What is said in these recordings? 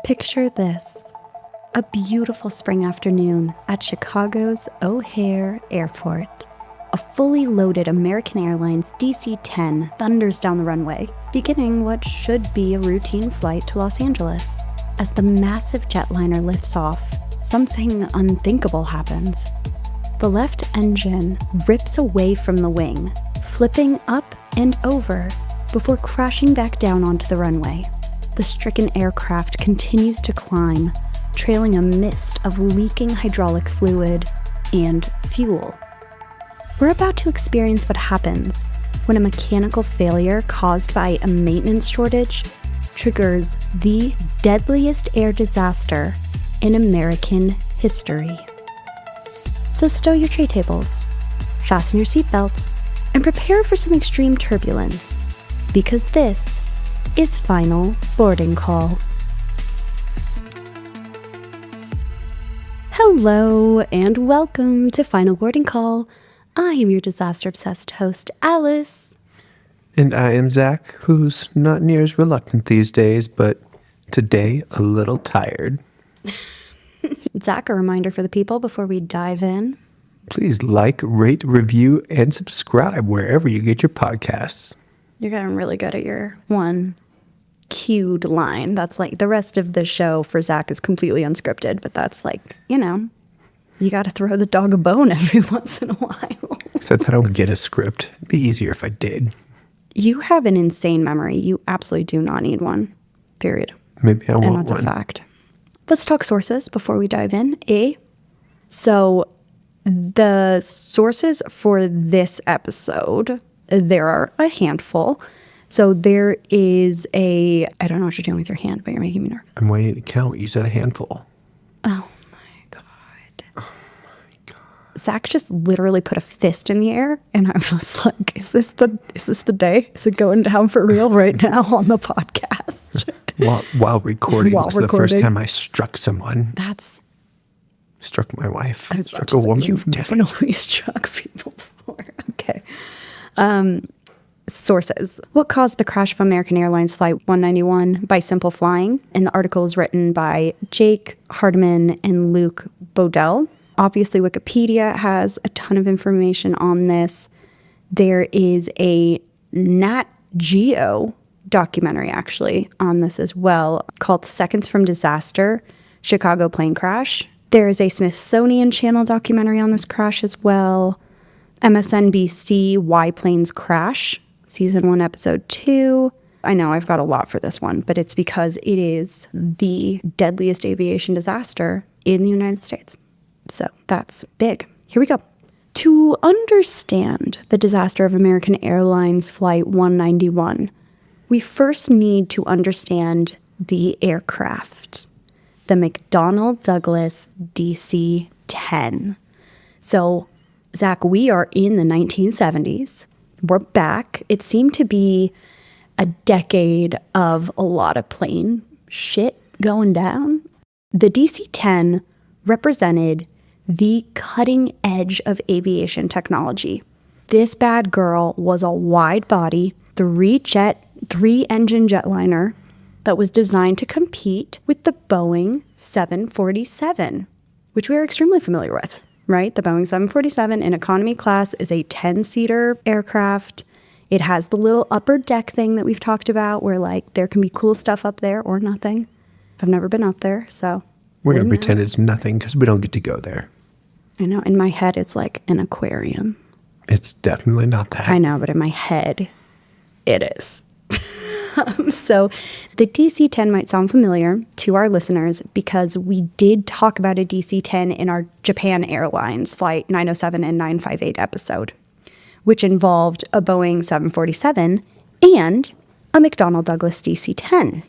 Picture this. A beautiful spring afternoon at Chicago's O'Hare Airport. A fully loaded American Airlines DC-10 thunders down the runway, beginning what should be a routine flight to Los Angeles. As the massive jetliner lifts off, something unthinkable happens. The left engine rips away from the wing, flipping up and over before crashing back down onto the runway. The stricken aircraft continues to climb, trailing a mist of leaking hydraulic fluid and fuel. We're about to experience what happens when a mechanical failure caused by a maintenance shortage triggers the deadliest air disaster in American history. So stow your tray tables, fasten your seatbelts, and prepare for some extreme turbulence, because this is Final Boarding Call. Hello, and welcome to Final Boarding Call. I am your disaster-obsessed host, Alice. And I am Zach, who's not near as reluctant these days, but today a little tired. Zach, a reminder for the people before we dive in. Please like, rate, review, and subscribe wherever you get your podcasts. You're getting really good at your one cued line. That's like the rest of the show for Zach is completely unscripted, but that's like, you got to throw the dog a bone every once in a while. Except I don't get a script. It'd be easier if I did. You have an insane memory. You absolutely do not need one. Period. Maybe I want one. And that's a fact. Let's talk sources before we dive in. So the sources for this episode, there are a handful. So there is I don't know what you're doing with your hand, but you're making me nervous. I'm waiting to count. You said a handful. Oh my God. Zach just literally put a fist in the air, and I was like, is this the day? Is it going down for real right now on the podcast? While recording was the first time I struck someone. Struck my wife. I was struck a woman. You've definitely struck people before. Okay. Sources. What caused the crash of American Airlines Flight 191 by simple flying? And the article is written by Jake Hardiman and Luke Bodell. Obviously, Wikipedia has a ton of information on this. There is a Nat Geo documentary, actually, on this as well, called Seconds from Disaster, Chicago Plane Crash. There is a Smithsonian Channel documentary on this crash as well. MSNBC, Why Planes Crash, Season 1, Episode 2. I know I've got a lot for this one, but it's because it is the deadliest aviation disaster in the United States. So that's big. Here we go. To understand the disaster of American Airlines Flight 191, we first need to understand the aircraft, the McDonnell Douglas DC-10. So, Zach, we are in the 1970s. We're back. It seemed to be a decade of a lot of plane shit going down. The DC-10 represented the cutting edge of aviation technology. This bad girl was a wide-body, three-engine jetliner that was designed to compete with the Boeing 747, which we are extremely familiar with, right? The Boeing 747 in economy class is a 10-seater aircraft. It has the little upper deck thing that we've talked about where, like, there can be cool stuff up there or nothing. I've never been up there, so... We're going to pretend it's nothing because we don't get to go there. I know. In my head, it's like an aquarium. It's definitely not that. I know, but in my head, it is. So the DC-10 might sound familiar to our listeners because we did talk about a DC-10 in our Japan Airlines Flight 907 and 958 episode, which involved a Boeing 747 and a McDonnell Douglas DC-10.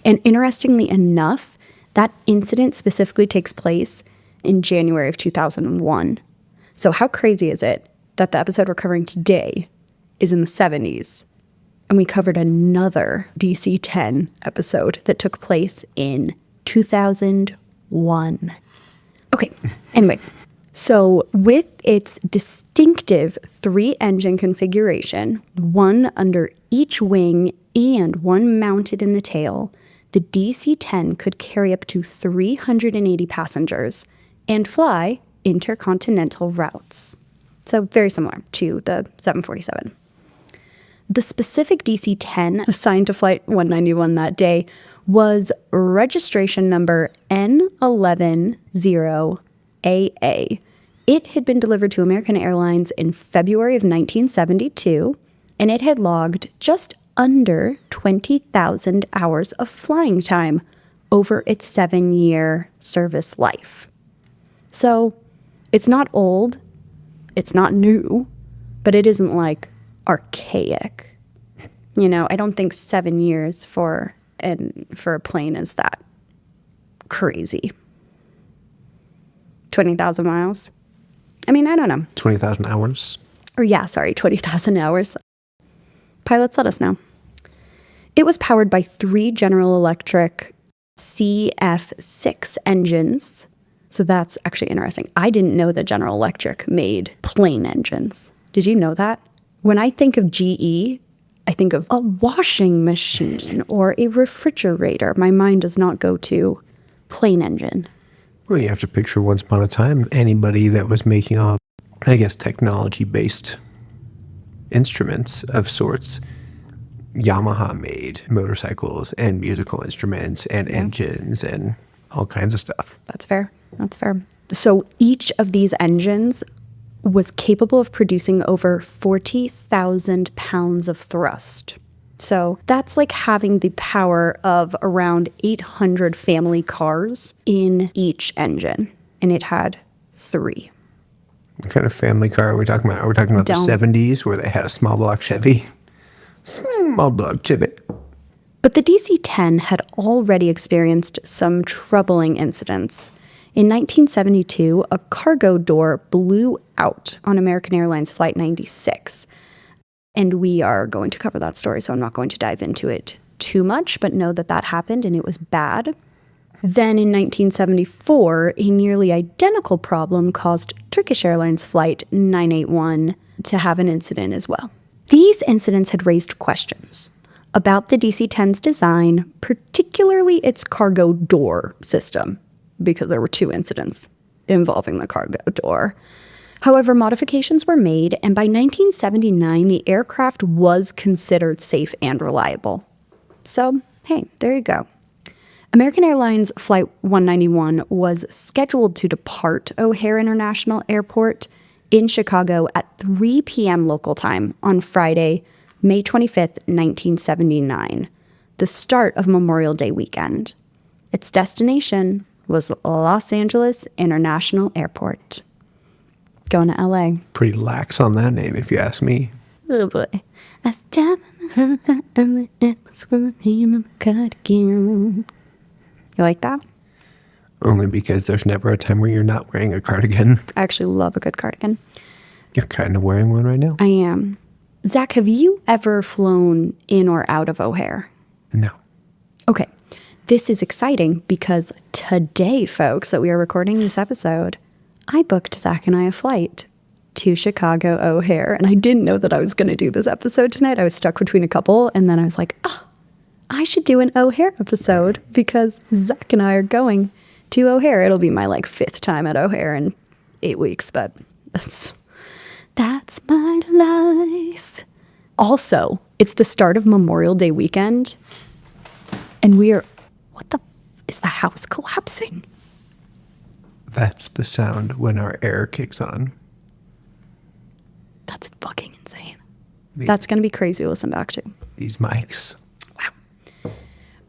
And interestingly enough, that incident specifically takes place in January of 2001. So how crazy is it that the episode we're covering today is in the 70s? And we covered another DC-10 episode that took place in 2001. Okay, anyway. So with its distinctive 3-engine configuration, one under each wing and one mounted in the tail, the DC-10 could carry up to 380 passengers and fly intercontinental routes. So very similar to the 747. The specific DC-10 assigned to Flight 191 that day was registration number N110AA. It had been delivered to American Airlines in February of 1972, and it had logged just under 20,000 hours of flying time over its 7-year service life. So it's not old, it's not new, but it isn't like archaic. You know, I don't think 7 years for a plane is that crazy. 20,000 miles? I mean, I don't know. 20,000 hours? 20,000 hours. Pilots, let us know. It was powered by 3 General Electric CF6 engines. So that's actually interesting. I didn't know that General Electric made plane engines. Did you know that? When I think of GE, I think of a washing machine or a refrigerator. My mind does not go to plane engine. Well, you have to picture once upon a time anybody that was making, technology-based instruments of sorts. Yamaha made motorcycles and musical instruments and engines and all kinds of stuff. That's fair. So each of these engines was capable of producing over 40,000 pounds of thrust. So that's like having the power of around 800 family cars in each engine. And it had 3. What kind of family car are we talking about? Are we talking about the 70s where they had a small block Chevy? Small block Chevy. But the DC-10 had already experienced some troubling incidents. In 1972, a cargo door blew out on American Airlines Flight 96. And we are going to cover that story, so I'm not going to dive into it too much, but know that that happened and it was bad. Then in 1974, a nearly identical problem caused Turkish Airlines Flight 981 to have an incident as well. These incidents had raised questions about the DC-10's design, particularly its cargo door system, because there were 2 incidents involving the cargo door. However, modifications were made, and by 1979, the aircraft was considered safe and reliable. So, hey, there you go. American Airlines Flight 191 was scheduled to depart O'Hare International Airport in Chicago at 3 p.m. local time on Friday, May 25th, 1979, the start of Memorial Day weekend. Its destination was Los Angeles International Airport. Going to LA. Pretty lax on that name, if you ask me. Oh boy. You like that? Only because there's never a time where you're not wearing a cardigan. I actually love a good cardigan. You're kind of wearing one right now. I am. Zach, have you ever flown in or out of O'Hare? No. Okay. This is exciting because today, folks, that we are recording this episode, I booked Zach and I a flight to Chicago O'Hare. And I didn't know that I was going to do this episode tonight. I was stuck between a couple. And then I was like, I should do an O'Hare episode because Zach and I are going to O'Hare. It'll be my 5th time at O'Hare in 8 weeks, but that's my life. Also, it's the start of Memorial Day weekend. And is the house collapsing? That's the sound when our air kicks on. That's fucking insane. That's going to be crazy to listen back to. These mics. Wow.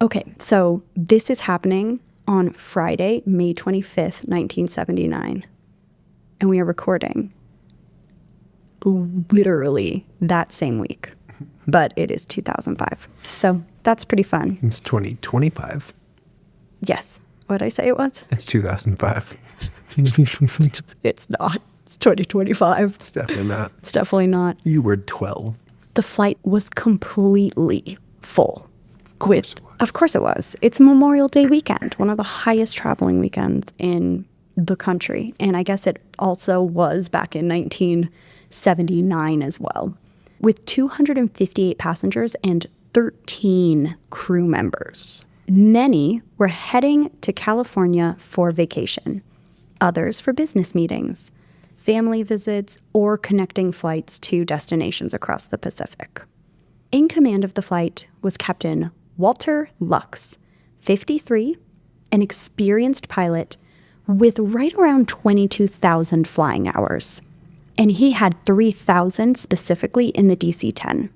Okay, so this is happening on Friday, May 25th, 1979. And we are recording literally that same week. But it is 2005. So that's pretty fun. It's 2025. Yes. What did I say it was? It's 2005. It's not. It's 2025. It's definitely not. It's definitely not. You were 12. The flight was completely full. Of course it was. It's Memorial Day weekend, one of the highest traveling weekends in the country. And I guess it also was back in 1979 as well. With 258 passengers and 13 crew members. Many were heading to California for vacation, others for business meetings, family visits, or connecting flights to destinations across the Pacific. In command of the flight was Captain Walter Lux, 53, an experienced pilot with right around 22,000 flying hours. And he had 3,000 specifically in the DC-10.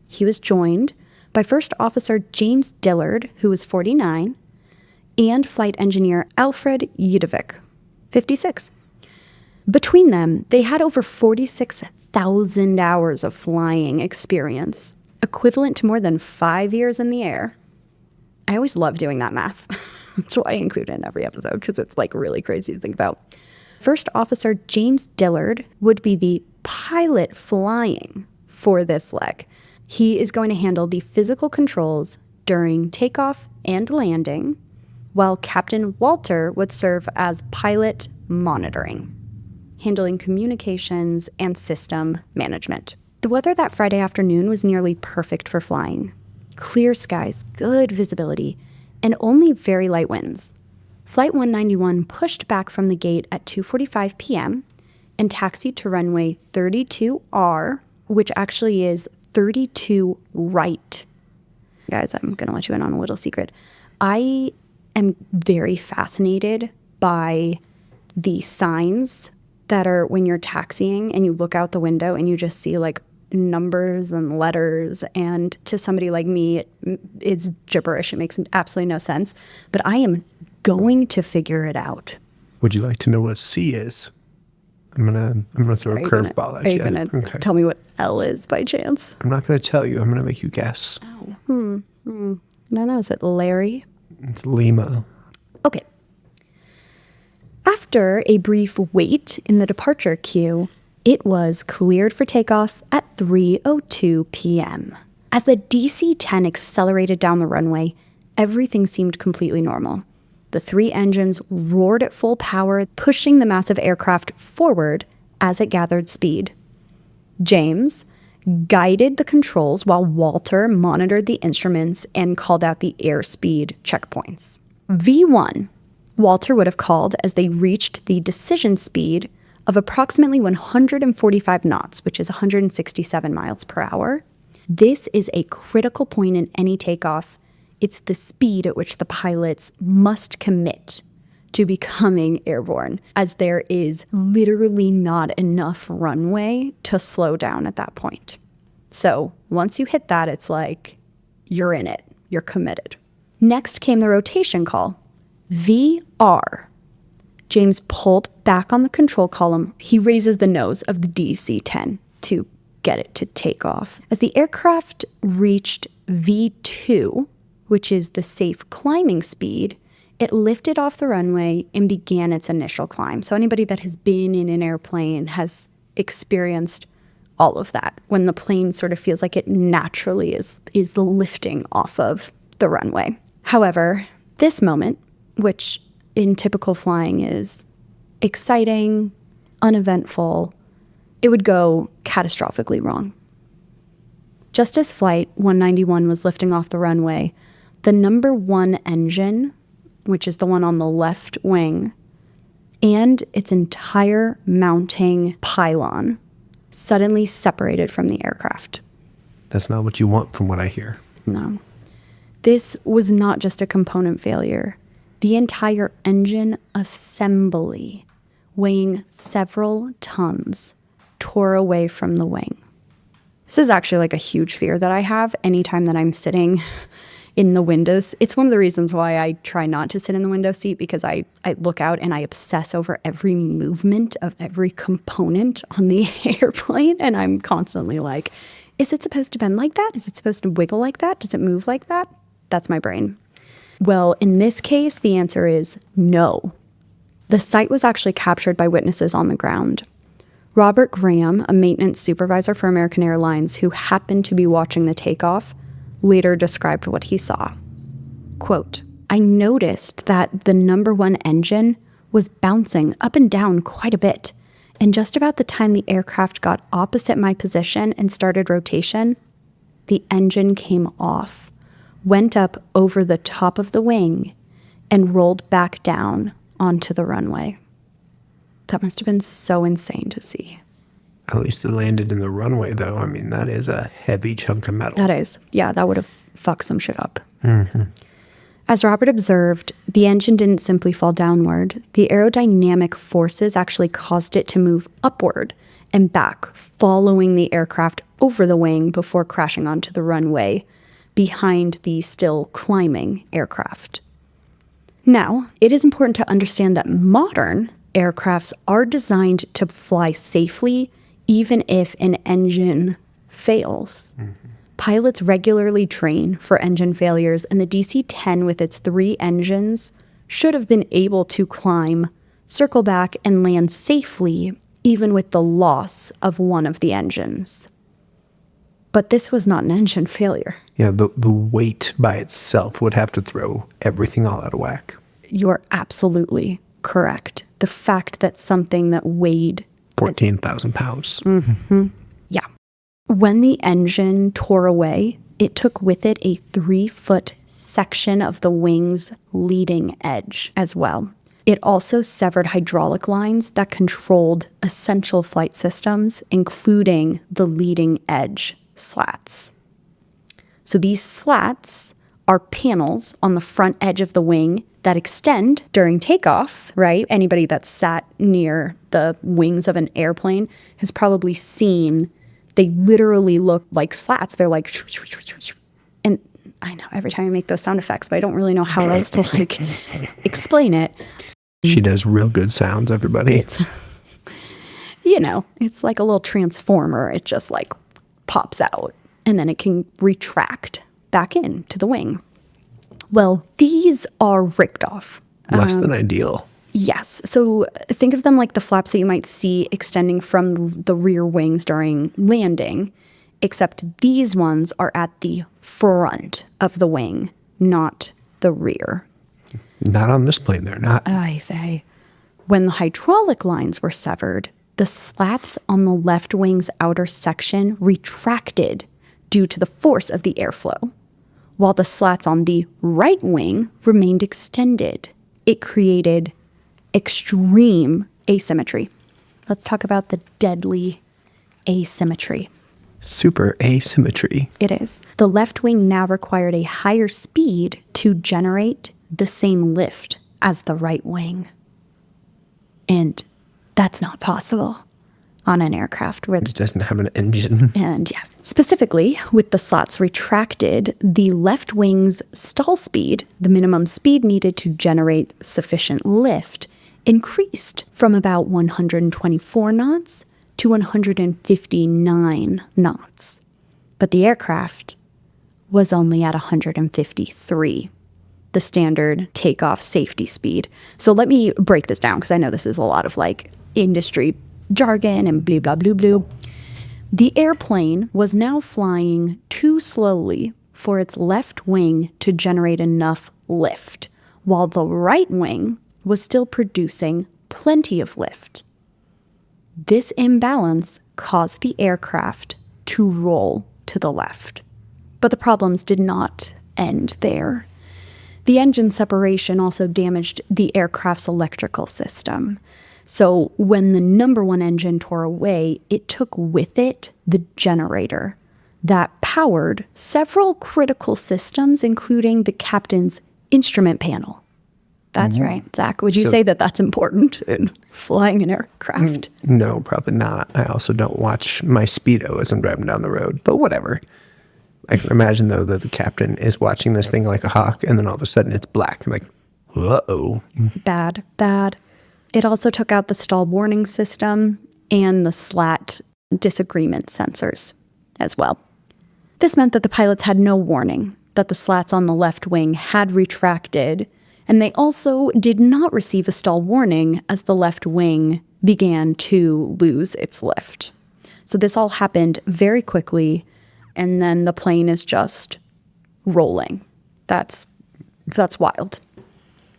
He was joined by First Officer James Dillard, who was 49, and Flight Engineer Alfred Udovic, 56. Between them, they had over 46,000 hours of flying experience, equivalent to more than 5 years in the air. I always love doing that math. That's why I include it in every episode, because it's like really crazy to think about. First Officer James Dillard would be the pilot flying for this leg. He is going to handle the physical controls during takeoff and landing, while Captain Walter would serve as pilot monitoring, handling communications and system management. The weather that Friday afternoon was nearly perfect for flying. Clear skies, good visibility, and only very light winds. Flight 191 pushed back from the gate at 2:45 p.m. and taxied to runway 32R, which actually is 32 right. Guys, I'm going to let you in on a little secret. I am very fascinated by the signs that are when you're taxiing and you look out the window and you just see like numbers and letters, and to somebody like me it's gibberish. It makes absolutely no sense, but I am going to figure it out. Would you like to know what C is? I'm gonna throw a curveball at you. Are you gonna tell me what L is by chance? I'm not gonna tell you. I'm gonna make you guess. Oh. No, is it Larry? It's Lima. Okay. After a brief wait in the departure queue, it was cleared for takeoff at 3:02 p.m. As the DC-10 accelerated down the runway, everything seemed completely normal. The 3 engines roared at full power, pushing the massive aircraft forward as it gathered speed. James guided the controls while Walter monitored the instruments and called out the airspeed checkpoints. V1, Walter would have called as they reached the decision speed of approximately 145 knots, which is 167 miles per hour. This is a critical point in any takeoff. It's the speed at which the pilots must commit to becoming airborne, as there is literally not enough runway to slow down at that point. So once you hit that, it's like you're in it. You're committed. Next came the rotation call, VR. James pulled back on the control column. He raises the nose of the DC-10 to get it to take off. As the aircraft reached V2, which is the safe climbing speed, it lifted off the runway and began its initial climb. So anybody that has been in an airplane has experienced all of that, when the plane sort of feels like it naturally is lifting off of the runway. However, this moment, which in typical flying is exciting, uneventful, it would go catastrophically wrong. Just as Flight 191 was lifting off the runway, the number 1 engine, which is the one on the left wing, and its entire mounting pylon suddenly separated from the aircraft. That's not what you want from what I hear. No. This was not just a component failure. The entire engine assembly, weighing several tons, tore away from the wing. This is actually like a huge fear that I have anytime that I'm sitting in the windows. It's one of the reasons why I try not to sit in the window seat, because I look out and I obsess over every movement of every component on the airplane. And I'm constantly like, is it supposed to bend like that? Is it supposed to wiggle like that? Does it move like that? That's my brain. Well, in this case, the answer is no. The sight was actually captured by witnesses on the ground. Robert Graham, a maintenance supervisor for American Airlines who happened to be watching the takeoff, later described what he saw. Quote, "I noticed that the number 1 engine was bouncing up and down quite a bit, and just about the time the aircraft got opposite my position and started rotation, the engine came off, went up over the top of the wing and rolled back down onto the runway. That must have been so insane to see. At least it landed in the runway, though. I mean, that is a heavy chunk of metal. That is. Yeah, that would have fucked some shit up. Mm-hmm. As Robert observed, the engine didn't simply fall downward. The aerodynamic forces actually caused it to move upward and back, following the aircraft over the wing before crashing onto the runway behind the still climbing aircraft. Now, it is important to understand that modern aircrafts are designed to fly safely even if an engine fails. Mm-hmm. Pilots regularly train for engine failures, and the DC-10 with its 3 engines should have been able to climb, circle back, and land safely even with the loss of one of the engines. But this was not an engine failure. Yeah, the weight by itself would have to throw everything all out of whack. You're absolutely correct. The fact that something that weighed 14,000 pounds. Mm-hmm. Yeah. When the engine tore away, it took with it a 3-foot section of the wing's leading edge as well. It also severed hydraulic lines that controlled essential flight systems, including the leading edge slats. So these slats are panels on the front edge of the wing that extend during takeoff, right? Anybody that's sat near the wings of an airplane has probably seen, they literally look like slats. They're like, and I know every time I make those sound effects, but I don't really know how else to like explain it. She does real good sounds, everybody. It's, you know, it's like a little transformer. It just like pops out and then it can retract back into the wing. Well, these are ripped off. Less than ideal. Yes. So think of them like the flaps that you might see extending from the rear wings during landing, except these ones are at the front of the wing, not the rear. Not on this plane, they're not. When the hydraulic lines were severed, the slats on the left wing's outer section retracted due to the force of the airflow, while the slats on the right wing remained extended. It created extreme asymmetry. Let's talk about the deadly asymmetry. Super asymmetry. It is. The left wing now required a higher speed to generate the same lift as the right wing. And that's not possible on an aircraft where it doesn't have an engine. And yeah, specifically with the slats retracted, the left wing's stall speed, the minimum speed needed to generate sufficient lift, increased from about 124 knots to 159 knots. But the aircraft was only at 153, the standard takeoff safety speed. So let me break this down because I know this is a lot of like industry jargon and blah, blah, blah, blah. The airplane was now flying too slowly for its left wing to generate enough lift, while the right wing was still producing plenty of lift. This imbalance caused the aircraft to roll to the left. But the problems did not end there. The engine separation also damaged the aircraft's electrical system. So when the number 1 engine tore away, it took with it the generator that powered several critical systems, including the captain's instrument panel. That's right. Zach, would you say that that's important in flying an aircraft? No, probably not. I also don't watch my Speedo as I'm driving down the road, but whatever. I can imagine, though, that the captain is watching this thing like a hawk, and then all of a sudden it's black. I'm like, uh-oh. Bad. It also took out the stall warning system and the slat disagreement sensors as well. This meant that the pilots had no warning that the slats on the left wing had retracted, and they also did not receive a stall warning as the left wing began to lose its lift. So this all happened very quickly, and then the plane is just rolling. That's wild.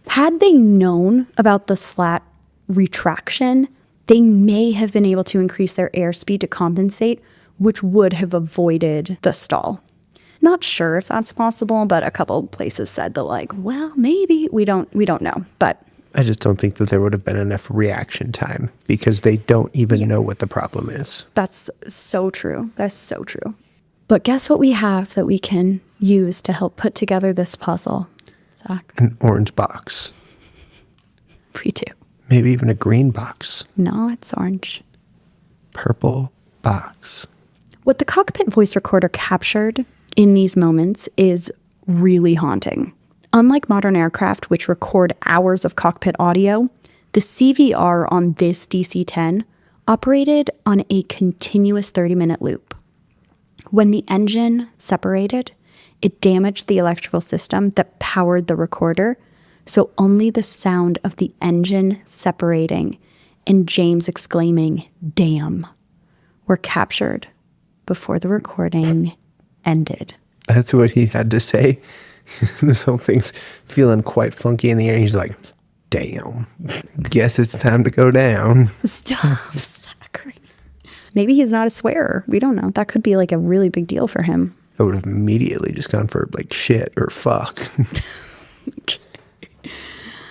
Had they known about the slat retraction, they may have been able to increase their airspeed to compensate, which would have avoided the stall. Not sure if that's possible, but a couple places said that, like, well, maybe. We don't know. But I just don't think that there would have been enough reaction time because they don't even know what the problem is. that's so true. That's so true. But guess what we have that we can use to help put together this puzzle, Zach? An orange box. We do. Maybe even a green box. No, it's orange. Purple box. What the cockpit voice recorder captured in these moments is really haunting. Unlike modern aircraft, which record hours of cockpit audio, the CVR on this DC-10 operated on a continuous 30-minute loop. When the engine separated, it damaged the electrical system that powered the recorder, so only the sound of the engine separating and James exclaiming, "Damn," were captured before the recording ended. That's what he had to say. This whole thing's feeling quite funky in the air. He's like, damn, guess it's time to go down. Stop, Zachary. Maybe he's not a swearer. We don't know. That could be like a really big deal for him. I would have immediately just gone for like shit or fuck.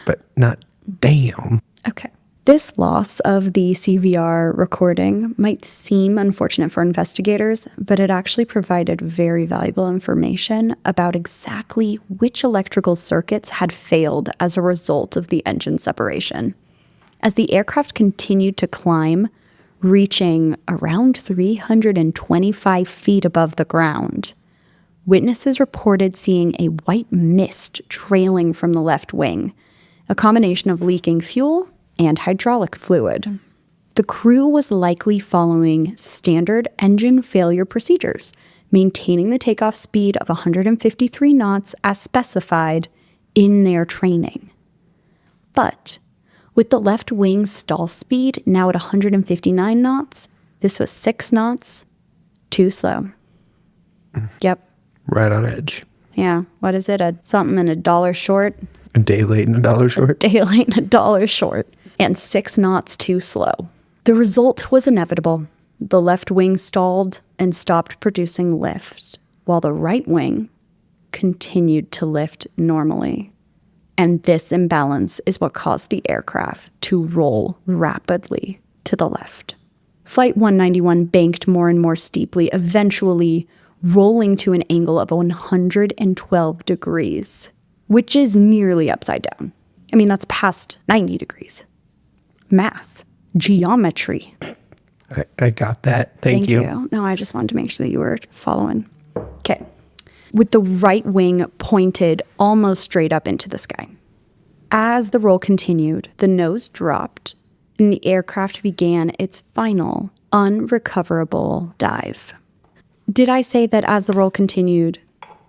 But not damn. Okay. This loss of the CVR recording might seem unfortunate for investigators, but it actually provided very valuable information about exactly which electrical circuits had failed as a result of the engine separation. As the aircraft continued to climb, reaching around 325 feet above the ground, witnesses reported seeing a white mist trailing from the left wing, a combination of leaking fuel and hydraulic fluid. The crew was likely following standard engine failure procedures, maintaining the takeoff speed of 153 knots as specified in their training. But with the left wing stall speed now at 159 knots, this was 6 knots too slow. Yep. Right on edge. Yeah. What is it? Something and $1 short? A day late and $1 short? Day late and $1 short. And 6 knots too slow. The result was inevitable. The left wing stalled and stopped producing lift, while the right wing continued to lift normally. And this imbalance is what caused the aircraft to roll rapidly to the left. Flight 191 banked more and more steeply, eventually rolling to an angle of 112 degrees, which is nearly upside down. I mean, that's past 90 degrees. Math, geometry. I got that. Thank you. No, I just wanted to make sure that you were following. Okay. With the right wing pointed almost straight up into the sky. As the roll continued, the nose dropped and the aircraft began its final unrecoverable dive. Did I say that as the roll continued,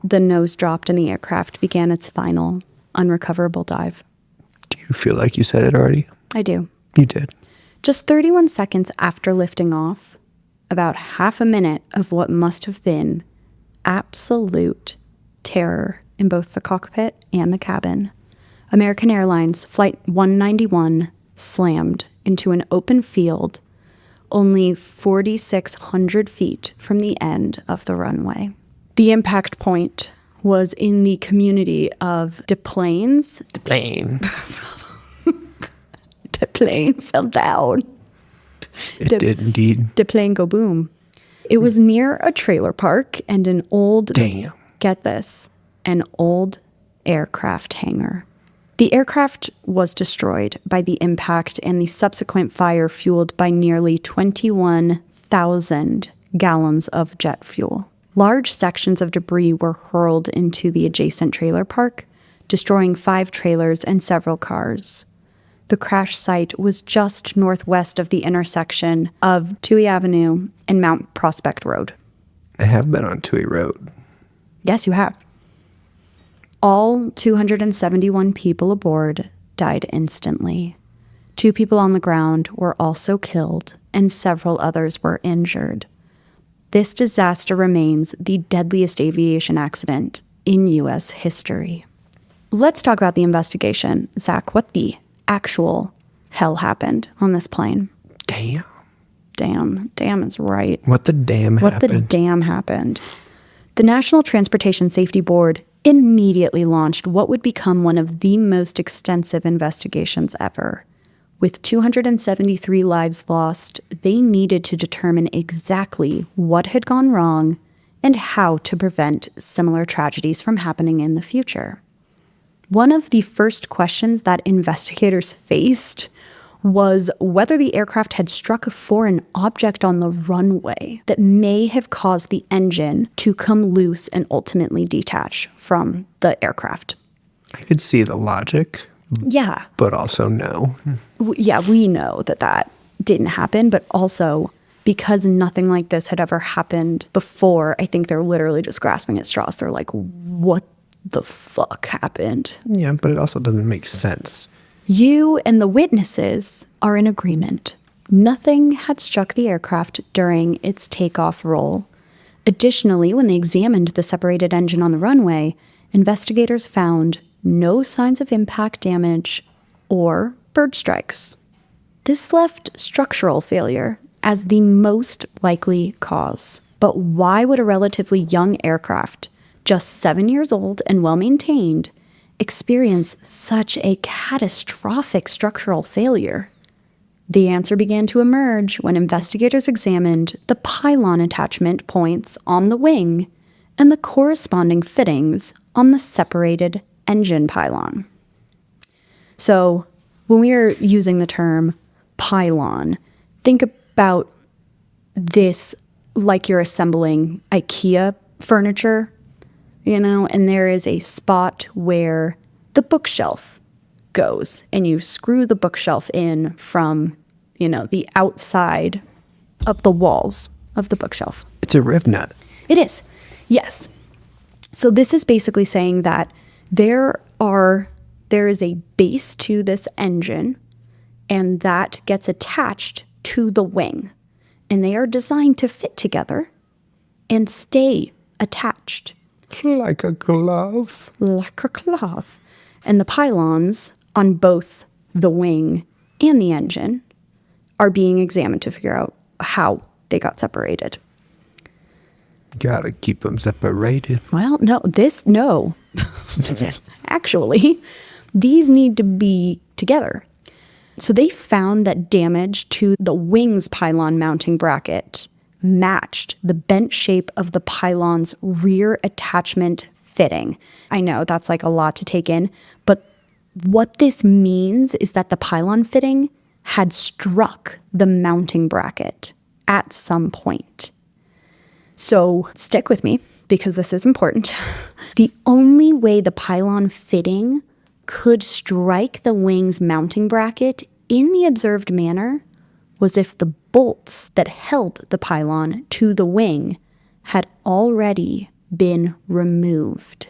the nose dropped and the aircraft began its final unrecoverable dive? Do you feel like you said it already? I do. You did. Just 31 seconds after lifting off, about half a minute of what must have been absolute terror in both the cockpit and the cabin, American Airlines Flight 191 slammed into an open field only 4,600 feet from the end of the runway. The impact point was in the community of Des Plaines. The plane. The plane fell down. It did indeed. The plane go boom. It was near a trailer park and an old, Damn. get this, an old aircraft hangar. The aircraft was destroyed by the impact and the subsequent fire fueled by nearly 21,000 gallons of jet fuel. Large sections of debris were hurled into the adjacent trailer park, destroying 5 trailers and several cars. The crash site was just northwest of the intersection of Toohey Avenue and Mount Prospect Road. I have been on Toohey Road. Yes, you have. All 271 people aboard died instantly. 2 people on the ground were also killed, and several others were injured. This disaster remains the deadliest aviation accident in U.S. history. Let's talk about the investigation. Zach, what the actual hell happened on this plane? Damn. Damn is right. What the damn happened? What the damn happened? The National Transportation Safety Board immediately launched what would become one of the most extensive investigations ever. With 273 lives lost, they needed to determine exactly what had gone wrong and how to prevent similar tragedies from happening in the future. One of the first questions that investigators faced was whether the aircraft had struck a foreign object on the runway that may have caused the engine to come loose and ultimately detach from the aircraft. I could see the logic. Yeah. But also no. Yeah, we know that that didn't happen, but also because nothing like this had ever happened before, I think they're literally just grasping at straws. They're like, what the fuck happened? Yeah, but it also doesn't make sense. You and the witnesses are in agreement. Nothing had struck the aircraft during its takeoff roll. Additionally, when they examined the separated engine on the runway, investigators found no signs of impact damage or bird strikes. This left structural failure as the most likely cause. But why would a relatively young aircraft, just 7 years old and well-maintained, experience such a catastrophic structural failure? The answer began to emerge when investigators examined the pylon attachment points on the wing and the corresponding fittings on the separated engine pylon. So when we are using the term pylon, think about this like you're assembling IKEA furniture, and there is a spot where the bookshelf goes and you screw the bookshelf in from, the outside of the walls of the bookshelf. It's a riv nut. It is. Yes. So this is basically saying that there is a base to this engine and that gets attached to the wing, and they are designed to fit together and stay attached. Like a glove. Like a glove. And the pylons on both the wing and the engine are being examined to figure out how they got separated. Gotta keep them separated. Well, no. Actually, these need to be together. So they found that damage to the wing's pylon mounting bracket matched the bent shape of the pylon's rear attachment fitting. I know that's like a lot to take in, but what this means is that the pylon fitting had struck the mounting bracket at some point. So stick with me because this is important. The only way the pylon fitting could strike the wing's mounting bracket in the observed manner was if the bolts that held the pylon to the wing had already been removed,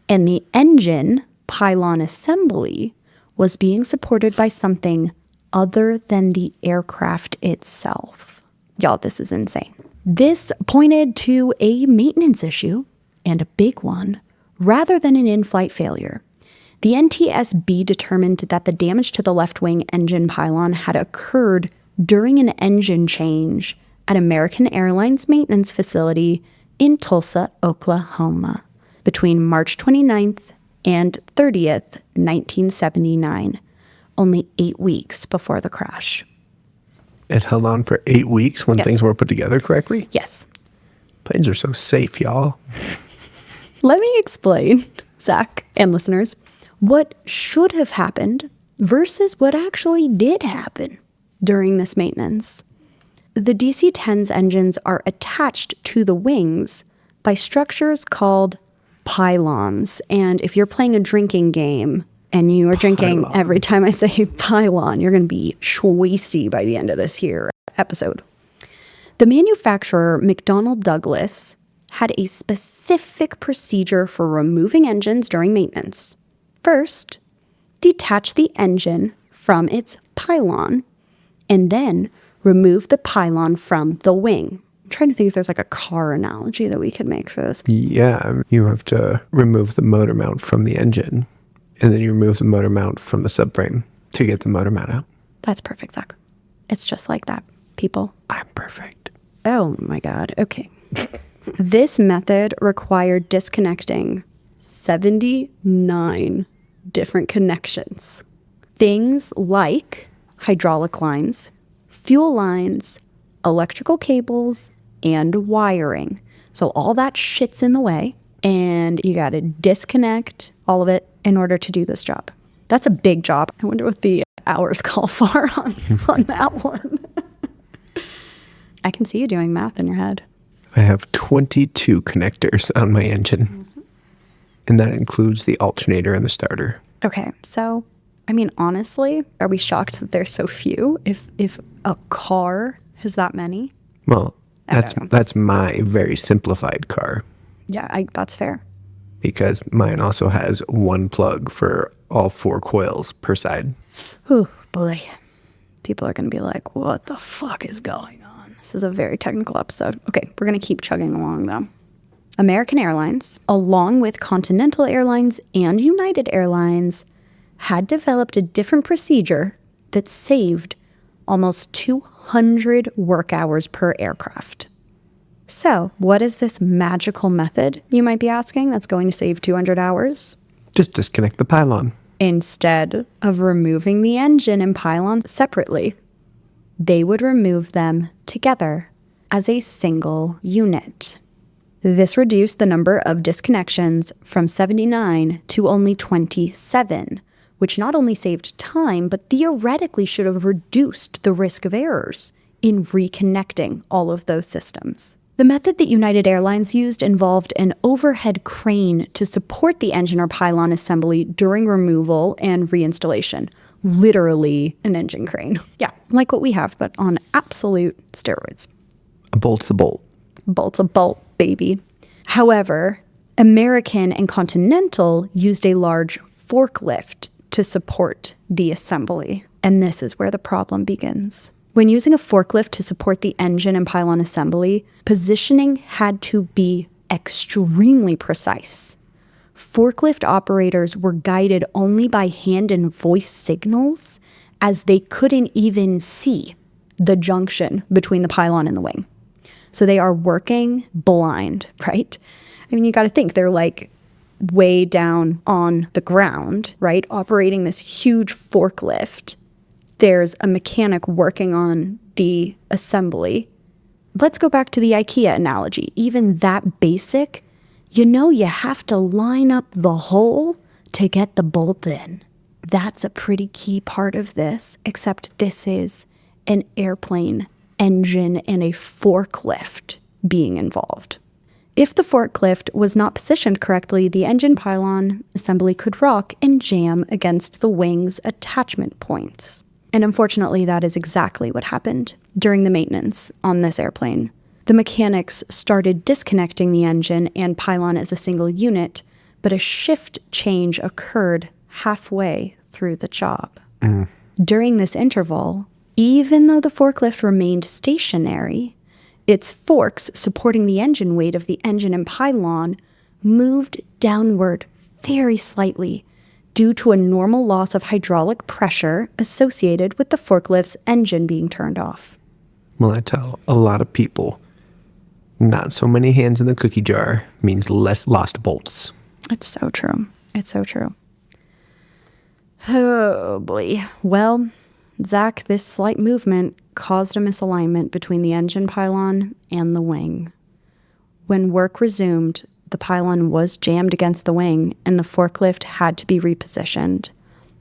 and the engine pylon assembly was being supported by something other than the aircraft itself. Y'all, this is insane. This pointed to a maintenance issue, and a big one, rather than an in-flight failure. The NTSB determined that the damage to the left wing engine pylon had occurred during an engine change at American Airlines maintenance facility in Tulsa, Oklahoma, between March 29th and 30th, 1979, only 8 weeks before the crash. It held on for 8 weeks when things were put together correctly? Yes. Planes are so safe, y'all. Let me explain, Zach and listeners, what should have happened versus what actually did happen during this maintenance. The DC-10's engines are attached to the wings by structures called pylons. And if you're playing a drinking game and you are drinking every time I say pylon, you're going to be schwasty by the end of this here episode. The manufacturer, McDonnell Douglas, had a specific procedure for removing engines during maintenance. First, detach the engine from its pylon, and then remove the pylon from the wing. I'm trying to think if there's like a car analogy that we could make for this. Yeah, you have to remove the motor mount from the engine, and then you remove the motor mount from the subframe to get the motor mount out. That's perfect, Zach. It's just like that, people. I'm perfect. Oh my God. Okay. This method required disconnecting 79 different connections. Things like hydraulic lines, fuel lines, electrical cables, and wiring. So all that shit's in the way, and you got to disconnect all of it in order to do this job. That's a big job. I wonder what the hours call for on that one. I can see you doing math in your head. I have 22 connectors on my engine, and that includes the alternator and the starter. Okay, so, I mean, honestly, are we shocked that there's so few if a car has that many? Well, that's my very simplified car. Yeah, that's fair. Because mine also has one plug for all 4 coils per side. Oh, boy. People are going to be like, what the fuck is going on? This is a very technical episode. Okay, we're going to keep chugging along, though. American Airlines, along with Continental Airlines and United Airlines, had developed a different procedure that saved almost 200 work hours per aircraft. So, what is this magical method, you might be asking, that's going to save 200 hours? Just disconnect the pylon. Instead of removing the engine and pylon separately, they would remove them together as a single unit. This reduced the number of disconnections from 79 to only 27, which not only saved time, but theoretically should have reduced the risk of errors in reconnecting all of those systems. The method that United Airlines used involved an overhead crane to support the engine or pylon assembly during removal and reinstallation. Literally an engine crane. Yeah, like what we have, but on absolute steroids. A bolt's a bolt. Bolt's a bolt, baby. However, American and Continental used a large forklift to support the assembly. And this is where the problem begins. When using a forklift to support the engine and pylon assembly, positioning had to be extremely precise. Forklift operators were guided only by hand and voice signals, as they couldn't even see the junction between the pylon and the wing. So they are working blind, right? I mean, you got to think they're like way down on the ground, right? Operating this huge forklift. There's a mechanic working on the assembly. Let's go back to the IKEA analogy. Even that basic, you have to line up the hole to get the bolt in. That's a pretty key part of this, except this is an airplane engine and a forklift being involved. If the forklift was not positioned correctly, the engine pylon assembly could rock and jam against the wing's attachment points. And unfortunately, that is exactly what happened during the maintenance on this airplane. The mechanics started disconnecting the engine and pylon as a single unit, but a shift change occurred halfway through the job. During this interval, even though the forklift remained stationary, its forks supporting the engine weight of the engine and pylon moved downward very slightly due to a normal loss of hydraulic pressure associated with the forklift's engine being turned off. Well, I tell a lot of people, not so many hands in the cookie jar means less lost bolts. It's so true. It's so true. Oh, boy. Well, Zach, this slight movement caused a misalignment between the engine pylon and the wing. When work resumed, the pylon was jammed against the wing and the forklift had to be repositioned.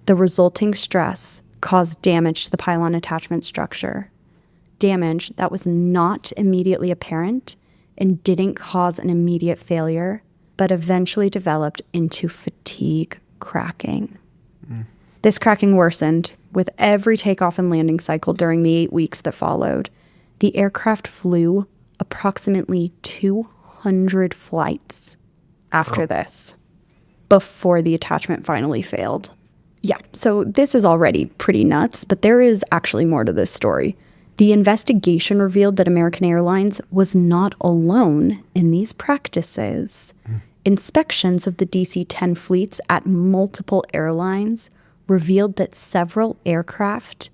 The resulting stress caused damage to the pylon attachment structure. Damage that was not immediately apparent and didn't cause an immediate failure, but eventually developed into fatigue cracking. This cracking worsened with every takeoff and landing cycle during the 8 weeks that followed. The aircraft flew approximately 200 flights after this, before the attachment finally failed. Yeah, so this is already pretty nuts, but there is actually more to this story. The investigation revealed that American Airlines was not alone in these practices. Inspections of the DC-10 fleets at multiple airlines revealed that several aircraft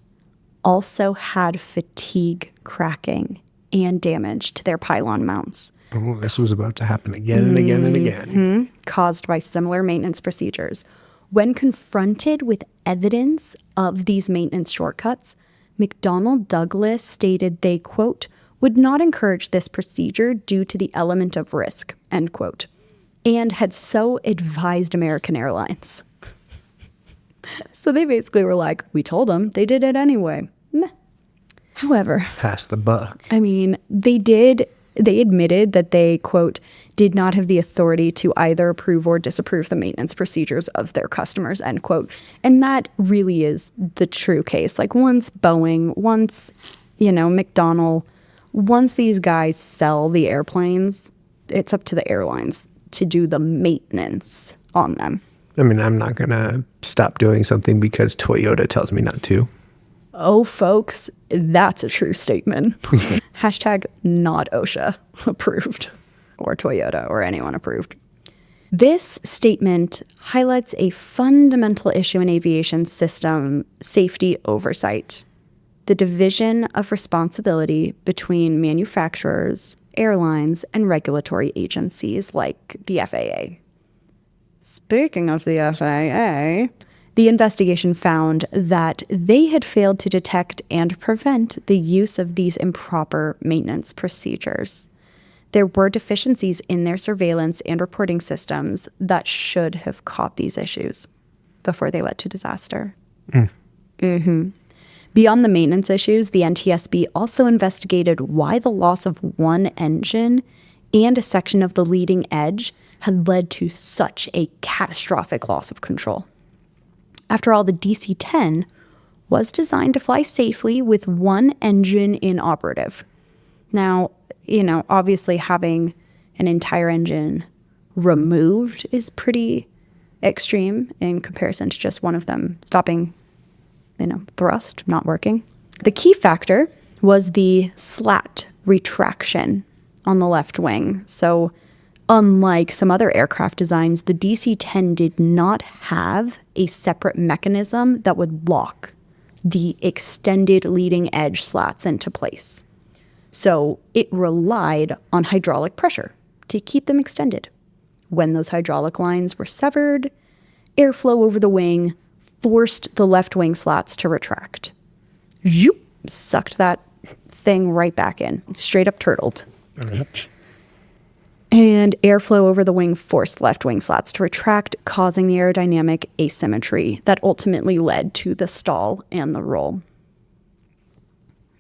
also had fatigue cracking and damage to their pylon mounts. Oh, this was about to happen again and again and again. caused by similar maintenance procedures. When confronted with evidence of these maintenance shortcuts, McDonnell Douglas stated they, quote, would not encourage this procedure due to the element of risk, end quote, and had so advised American Airlines. So they basically were like, we told them, they did it anyway. Meh. However, Pass the buck. I mean, they admitted that they, quote, did not have the authority to either approve or disapprove the maintenance procedures of their customers, end quote. And that really is the true case. Like once Boeing, once, McDonnell, once these guys sell the airplanes, it's up to the airlines to do the maintenance on them. I mean, I'm not going to stop doing something because Toyota tells me not to. Oh, folks, that's a true statement. Hashtag not OSHA approved or Toyota or anyone approved. This statement highlights a fundamental issue in aviation system safety oversight, the division of responsibility between manufacturers, airlines, and regulatory agencies like the FAA. Speaking of the FAA, the investigation found that they had failed to detect and prevent the use of these improper maintenance procedures. There were deficiencies in their surveillance and reporting systems that should have caught these issues before they led to disaster. Beyond the maintenance issues, the NTSB also investigated why the loss of one engine and a section of the leading edge had led to such a catastrophic loss of control. After all, the DC-10 was designed to fly safely with one engine inoperative. Now, obviously having an entire engine removed is pretty extreme in comparison to just one of them stopping, thrust, not working. The key factor was the slat retraction on the left wing. So unlike some other aircraft designs, the DC-10 did not have a separate mechanism that would lock the extended leading edge slats into place. So it relied on hydraulic pressure to keep them extended. When those hydraulic lines were severed, airflow over the wing forced the left wing slats to retract. Zoop, sucked that thing right back in, straight up turtled. And airflow over the wing forced left wing slats to retract, causing the aerodynamic asymmetry that ultimately led to the stall and the roll.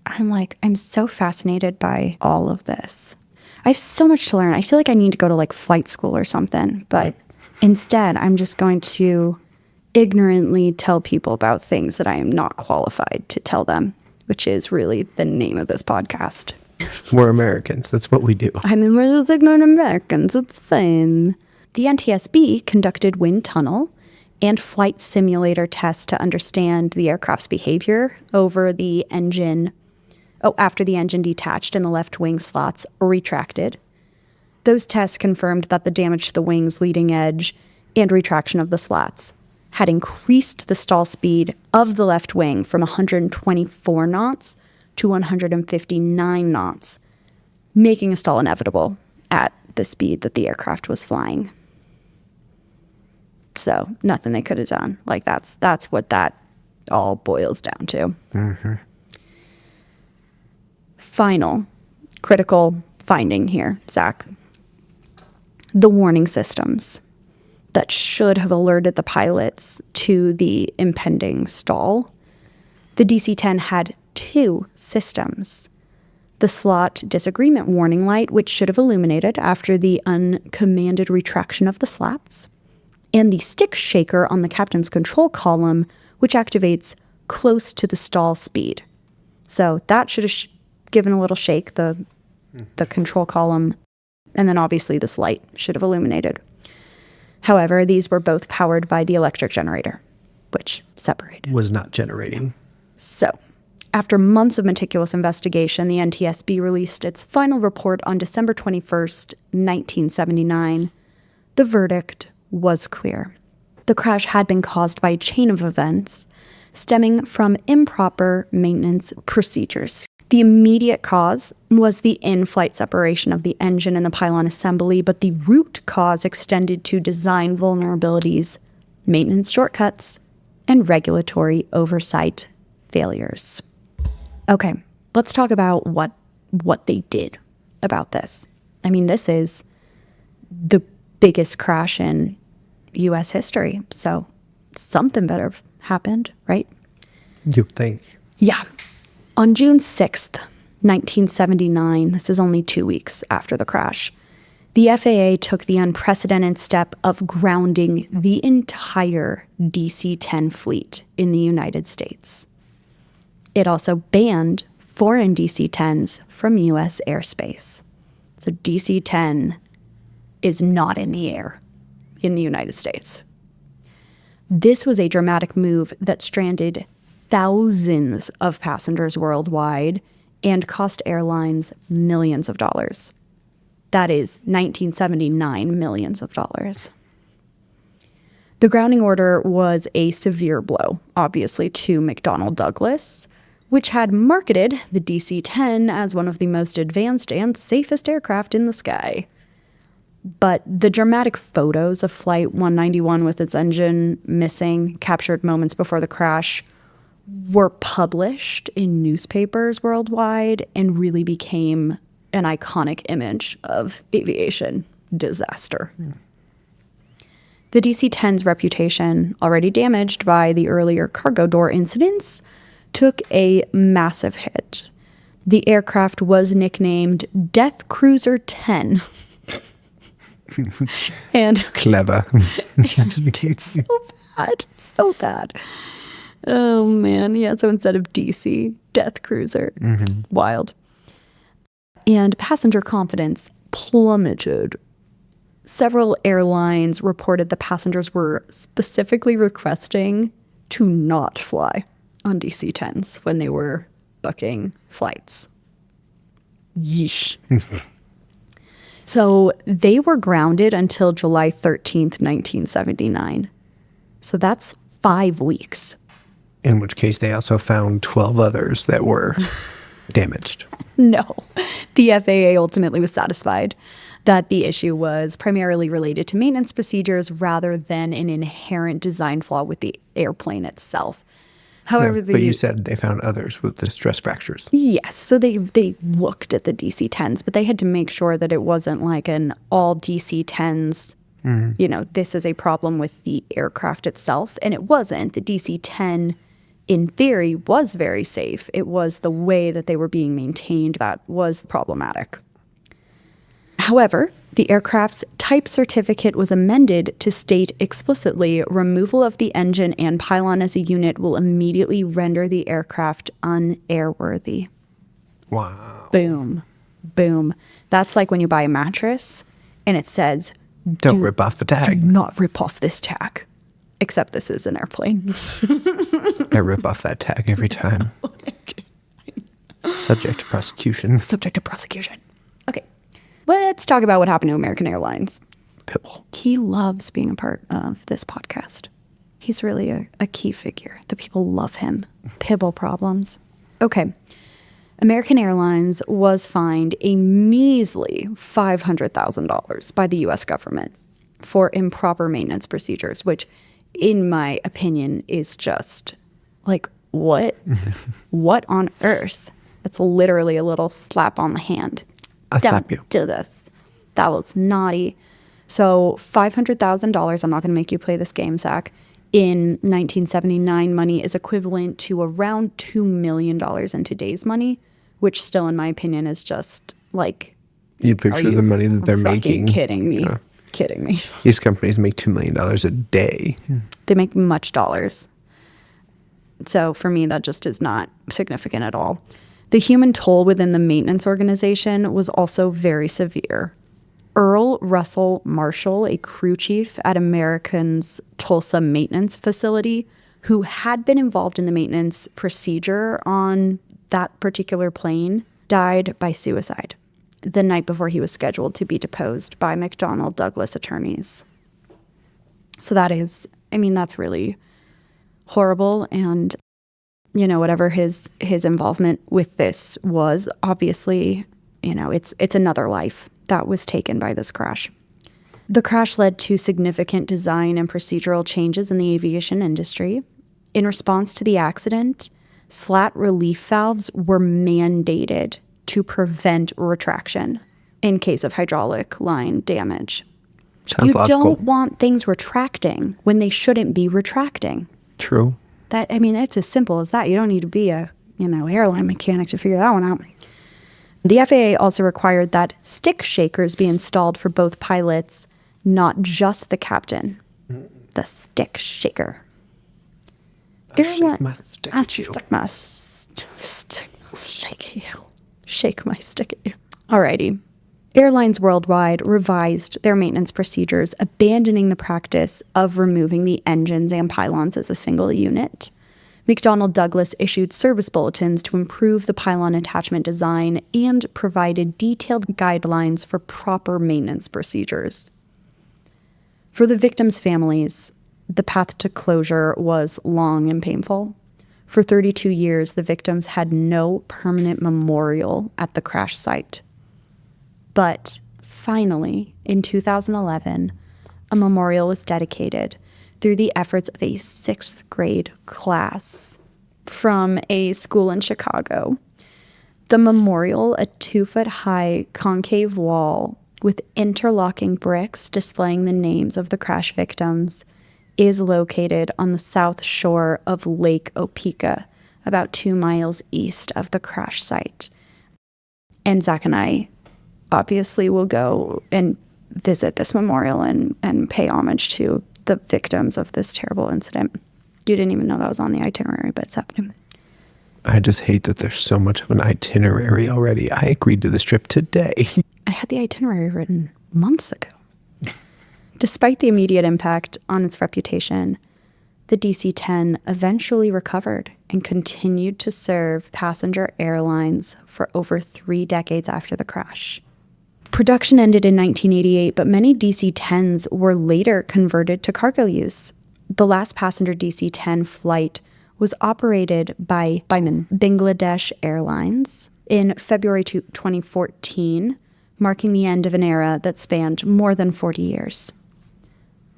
I'm so fascinated by all of this. I have so much to learn. I feel like I need to go to flight school or something, but instead I'm just going to ignorantly tell people about things that I am not qualified to tell them, which is really the name of this podcast. We're Americans. That's what we do. We're just ignorant Americans. It's fine. The NTSB conducted wind tunnel and flight simulator tests to understand the aircraft's behavior over the engine. After the engine detached and the left wing slots retracted. Those tests confirmed that the damage to the wing's leading edge and retraction of the slats had increased the stall speed of the left wing from 124 knots to 159 knots, making a stall inevitable at the speed that the aircraft was flying. So nothing they could have done. That's what that all boils down to. Mm-hmm. Final critical finding here, Zach. The warning systems that should have alerted the pilots to the impending stall. The DC-10 had two systems. The slot disagreement warning light, which should have illuminated after the uncommanded retraction of the slats, and the stick shaker on the captain's control column, which activates close to the stall speed. So that should have given a little shake, the control column, and then obviously this light should have illuminated. However, these were both powered by the electric generator, which separated. Was not generating. So, after months of meticulous investigation, the NTSB released its final report on December 21st, 1979. The verdict was clear. The crash had been caused by a chain of events stemming from improper maintenance procedures. The immediate cause was the in-flight separation of the engine and the pylon assembly, but the root cause extended to design vulnerabilities, maintenance shortcuts, and regulatory oversight failures. Okay, let's talk about what they did about this. I mean, this is the biggest crash in U.S. history, so something better happened, right? You think? Yeah. On June 6th, 1979, this is only 2 weeks after the crash, the FAA took the unprecedented step of grounding the entire DC-10 fleet in the United States. It also banned foreign DC-10s from U.S. airspace. So DC-10 is not in the air in the United States. This was a dramatic move that stranded thousands of passengers worldwide and cost airlines millions of dollars. That is 1979 millions of dollars. The grounding order was a severe blow, obviously, to McDonnell Douglas, which had marketed the DC-10 as one of the most advanced and safest aircraft in the sky. But the dramatic photos of Flight 191 with its engine missing, captured moments before the crash, were published in newspapers worldwide and really became an iconic image of aviation disaster. The DC-10's reputation, already damaged by the earlier cargo door incidents, took a massive hit. The aircraft was nicknamed Death Cruiser 10. And Clever. it's so bad. Oh, man. Yeah, so instead of DC, Death Cruiser. Wild. And passenger confidence plummeted. Several airlines reported the passengers were specifically requesting to not fly on DC-10s when they were booking flights. Yeesh. So they were grounded until July 13th, 1979. So that's 5 weeks. In which case they also found 12 others that were damaged. No. The FAA ultimately was satisfied that the issue was primarily related to maintenance procedures rather than an inherent design flaw with the airplane itself. However, But you said they found others with the stress fractures. Yes. So they looked at the DC-10s, but they had to make sure that it wasn't like an all DC-10s, this is a problem with the aircraft itself. And it wasn't. The DC-10, in theory, was very safe. It was the way that they were being maintained that was problematic. However, the aircraft's type certificate was amended to state explicitly removal of the engine and pylon as a unit will immediately render the aircraft unairworthy. Wow. Boom. Boom. That's like when you buy a mattress and it says, Don't rip off the do tag. not rip off this tag. Except this is an airplane. I rip off that tag every time. Subject to prosecution. Subject to prosecution. Okay. Let's talk about what happened to American Airlines. Pibble. He loves being a part of this podcast. He's really a key figure. The people love him. Pibble problems. Okay. American Airlines was fined a measly $500,000 by the U.S. government for improper maintenance procedures, which, in my opinion, is just like, what? What on earth? It's literally a little slap on the hand. I'll Don't slap you. do this. That was naughty. So $500,000, I'm not going to make you play this game, Zach. In 1979 money is equivalent to around $2 million in today's money, which still, in my opinion, is just like... You picture the money that they're making. Kidding me. Yeah. Kidding me. These companies make $2 million a day. They make much dollars. So for me, that just is not significant at all. The human toll within the maintenance organization was also very severe. Earl Russell Marshall, a crew chief at American's Tulsa maintenance facility, who had been involved in the maintenance procedure on that particular plane, died by suicide the night before he was scheduled to be deposed by McDonnell Douglas attorneys. So that is, that's really horrible. And whatever his involvement with this was, obviously, it's another life that was taken by this crash. The crash led to significant design and procedural changes in the aviation industry. In response to the accident, slat relief valves were mandated to prevent retraction in case of hydraulic line damage. Sounds logical. You don't want things retracting when they shouldn't be retracting. True. It's as simple as that. You don't need to be a, airline mechanic to figure that one out. The FAA also required that stick shakers be installed for both pilots, not just the captain. The stick shaker. Shake my stick at you. Shake my stick at you. Alrighty. Airlines worldwide revised their maintenance procedures, abandoning the practice of removing the engines and pylons as a single unit. McDonnell Douglas issued service bulletins to improve the pylon attachment design and provided detailed guidelines for proper maintenance procedures. For the victims' families, the path to closure was long and painful. For 32 years, the victims had no permanent memorial at the crash site. But finally, in 2011, a memorial was dedicated through the efforts of a 6th grade class from a school in Chicago. The memorial, a 2-foot-high concave wall with interlocking bricks displaying the names of the crash victims, is located on the south shore of Lake Opeka, about 2 miles east of the crash site. And Zach and I obviously will go and visit this memorial and pay homage to the victims of this terrible incident. You didn't even know that was on the itinerary, but it's happening. I just hate that there's so much of an itinerary already. I agreed to this trip today. I had the itinerary written months ago. Despite the immediate impact on its reputation, the DC-10 eventually recovered and continued to serve passenger airlines for over 3 decades after the crash. Production ended in 1988, but many DC-10s were later converted to cargo use. The last passenger DC-10 flight was operated by Bangladesh Airlines in February 2014, marking the end of an era that spanned more than 40 years.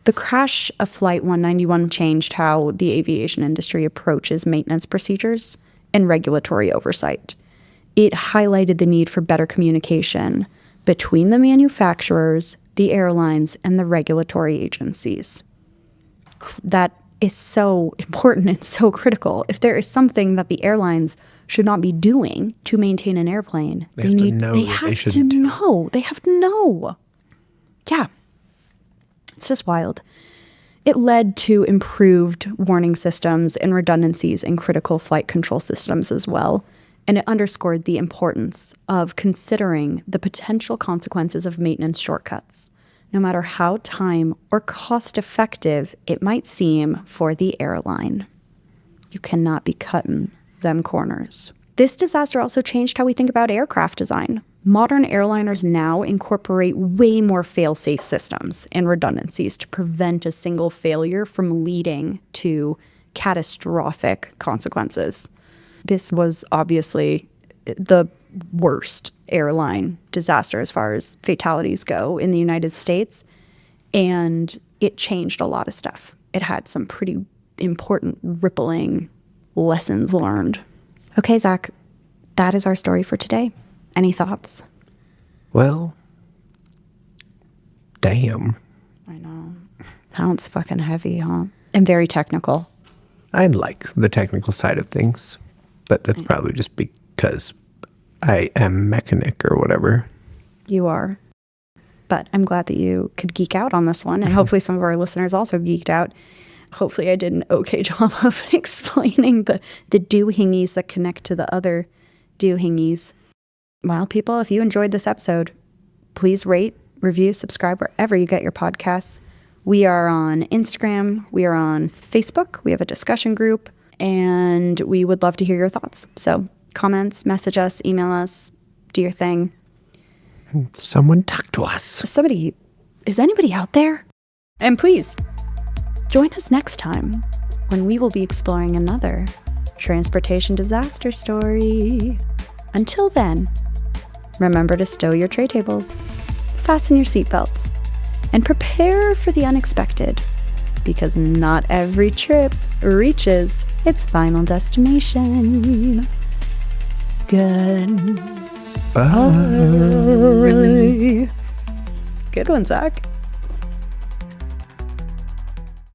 The crash of Flight 191 changed how the aviation industry approaches maintenance procedures and regulatory oversight. It highlighted the need for better communication between the manufacturers, the airlines, and the regulatory agencies. That is so important and so critical. If there is something that the airlines should not be doing to maintain an airplane, they have to know. Yeah. It's just wild. It led to improved warning systems and redundancies in critical flight control systems as well. And it underscored the importance of considering the potential consequences of maintenance shortcuts, no matter how time or cost effective it might seem for the airline. You cannot be cutting them corners. This disaster also changed how we think about aircraft design. Modern airliners now incorporate way more fail-safe systems and redundancies to prevent a single failure from leading to catastrophic consequences. This was obviously the worst airline disaster as far as fatalities go in the United States, and it changed a lot of stuff. It had some pretty important rippling lessons learned. Okay, Zach, that is our story for today. Any thoughts? Well, damn. I know. Sounds fucking heavy, huh? And very technical. I like the technical side of things, but that's probably just because I am mechanic or whatever. You are. But I'm glad that you could geek out on this one, and hopefully some of our listeners also geeked out. Hopefully I did an okay job of explaining the doohingies that connect to the other doohingies. Well, people, if you enjoyed this episode, please rate, review, subscribe wherever you get your podcasts. We are on Instagram. We are on Facebook. We have a discussion group, and we would love to hear your thoughts. So comments, message us, email us, do your thing. Someone talk to us. Is anybody out there? And please, join us next time when we will be exploring another transportation disaster story. Until then, remember to stow your tray tables, fasten your seatbelts, and prepare for the unexpected, because not every trip reaches its final destination. Good. Bye. Good one, Zach.